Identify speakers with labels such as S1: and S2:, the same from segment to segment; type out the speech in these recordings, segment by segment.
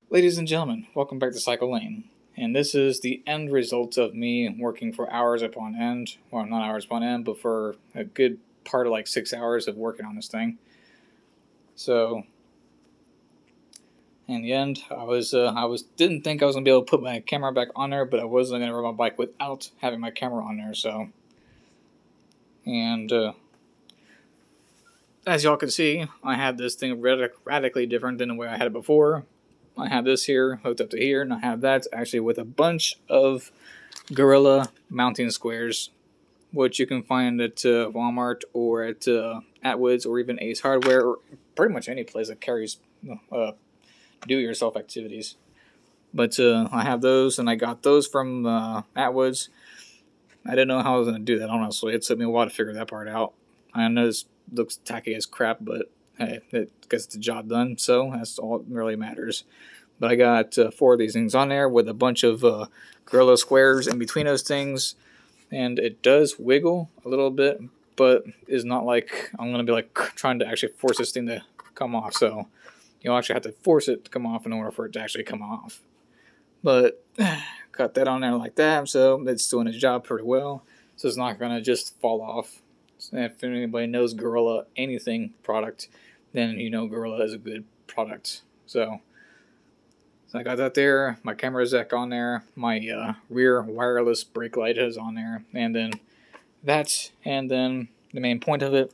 S1: Ladies and gentlemen, welcome back to Cycle Lane. And this is the end result of me working for hours upon end. Well, not hours upon end, but for a good part of like 6 hours of working on this thing. So, in the end, I didn't think I was gonna be able to put my camera back on there, but I wasn't gonna ride my bike without having my camera on there. So, and as y'all can see, I have this thing radically different than the way I had it before. I have this here hooked up to here, and I have that actually with a bunch of Gorilla mounting squares, which you can find at Walmart or at Atwoods or even Ace Hardware or pretty much any place that carries do-it-yourself activities. But I have those, and I got those from Atwoods. I didn't know how I was going to do that, honestly. It took me a while to figure that part out. I know this looks tacky as crap, but hey, it gets the job done, so that's all that really matters. But I got 4 of these things on there with a bunch of Gorilla squares in between those things, and it does wiggle a little bit, but is not like I'm going to be like trying to actually force this thing to come off. So you'll actually have to force it to come off in order for it to actually come off. But got that on there like that, so it's doing its job pretty well. So it's not going to just fall off. So if anybody knows Gorilla anything product, then you know Gorilla is a good product. So I got that there. My camera Zec on there. My rear wireless brake light is on there. And then the main point of it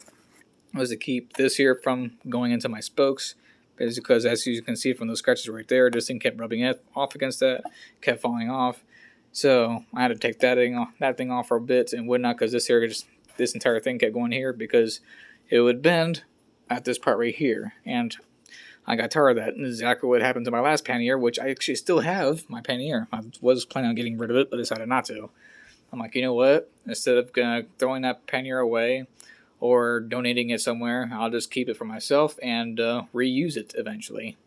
S1: was to keep this here from going into my spokes. Because as you can see from those scratches right there, this thing kept rubbing off against that, kept falling off. So I had to take that thing off for a bit and whatnot, because this entire thing kept going here because it would bend at this part right here. And I got tired of that, and exactly what happened to my last pannier, which I actually still have my pannier. I was planning on getting rid of it, but decided not to. I'm like, you know what? Instead of throwing that pannier away or donating it somewhere, I'll just keep it for myself and reuse it eventually.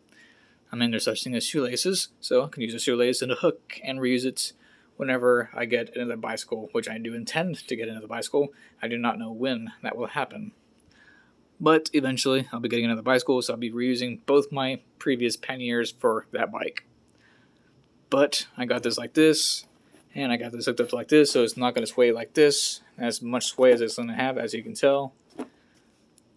S1: I mean, there's such thing as shoelaces, so I can use a shoelace and a hook and reuse it whenever I get another bicycle, which I do intend to get another bicycle. I do not know when that will happen. But eventually, I'll be getting another bicycle, so I'll be reusing both my previous panniers for that bike. But I got this like this, and I got this hooked up like this, so it's not going to sway like this, as much sway as it's going to have, as you can tell.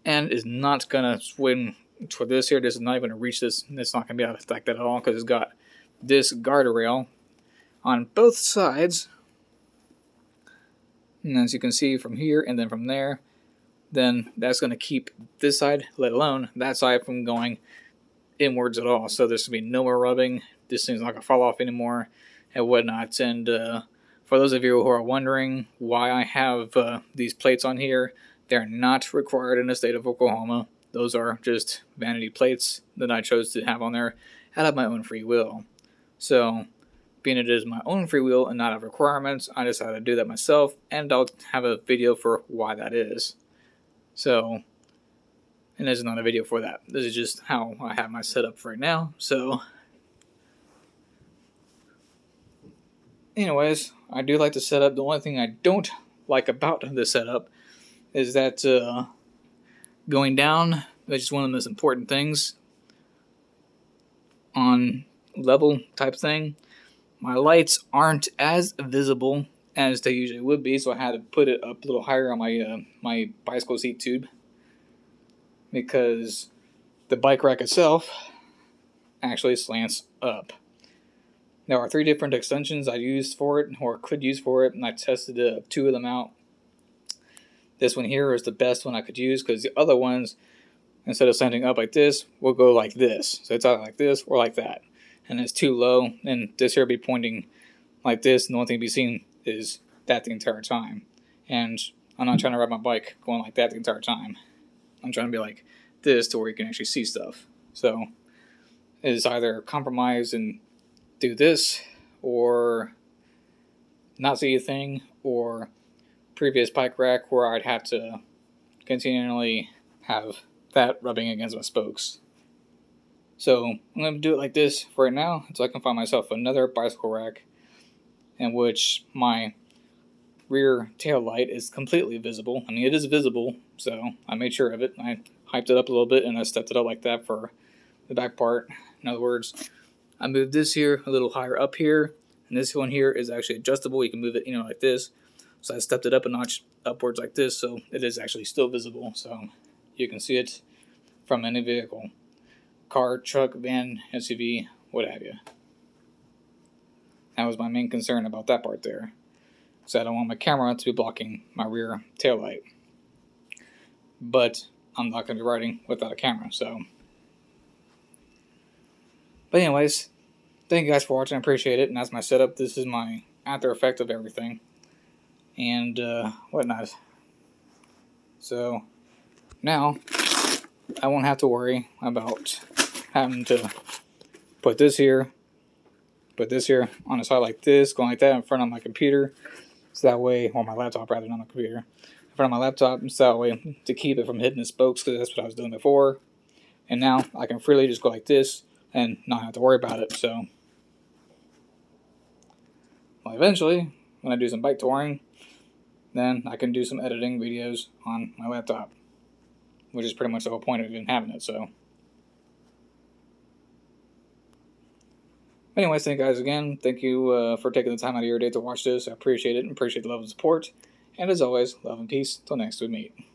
S1: And it's not going to swing for this here. This is not even going to reach this. It's not going to be like that at all, because it's got this guardrail on both sides. And as you can see from here and then from there, then that's going to keep this side, let alone that side, from going inwards at all. So there's going to be no more rubbing. This thing's not going to fall off anymore and whatnot. And for those of you who are wondering why I have these plates on here, they're not required in the state of Oklahoma. Those are just vanity plates that I chose to have on there out of my own free will. So being it is my own free will and not of requirements, I decided to do that myself, and I'll have a video for why that is. So, and there's not a video for that. This is just how I have my setup right now. So, anyways, I do like the setup. The only thing I don't like about the setup is that going down, which is one of the most important things on level type thing, my lights aren't as visible as they usually would be, so I had to put it up a little higher on my bicycle seat tube, because the bike rack itself actually slants up. There are 3 different extensions I used for it, or could use for it, and I tested 2 of them out. This one here is the best one I could use, because the other ones, instead of slanting up like this, will go like this. So it's either like this or like that. And it's too low, and this here will be pointing like this, and the only thing to be seen is that the entire time. And I'm not trying to ride my bike going like that the entire time. I'm trying to be like this to where you can actually see stuff. So it's either compromise and do this, or not see a thing, or previous bike rack where I'd have to continually have that rubbing against my spokes. So I'm going to do it like this for right now until I can find myself another bicycle rack in which my rear tail light is completely visible. I mean, it is visible, so I made sure of it. I hyped it up a little bit, and I stepped it up like that for the back part. In other words, I moved this here a little higher up here, and this one here is actually adjustable. You can move it, like this. So I stepped it up a notch upwards like this, so it is actually still visible. So you can see it from any vehicle, car, truck, van, SUV, what have you. That was my main concern about that part there. So I don't want my camera to be blocking my rear taillight. But I'm not going to be riding without a camera, so. But anyways, thank you guys for watching. I appreciate it. And that's my setup. This is my after effect of everything. And whatnot. So now I won't have to worry about having to put this here on a side like this, going like that in front of my computer. So that way, or my laptop rather, not my computer. In front of my laptop, so that way to keep it from hitting the spokes, because that's what I was doing before. And now I can freely just go like this and not have to worry about it. So, well, eventually, when I do some bike touring, then I can do some editing videos on my laptop, which is pretty much the whole point of even having it. So, anyways, thank you guys again. Thank you for taking the time out of your day to watch this. I appreciate it and appreciate the love and support. And as always, love and peace. Till next we meet.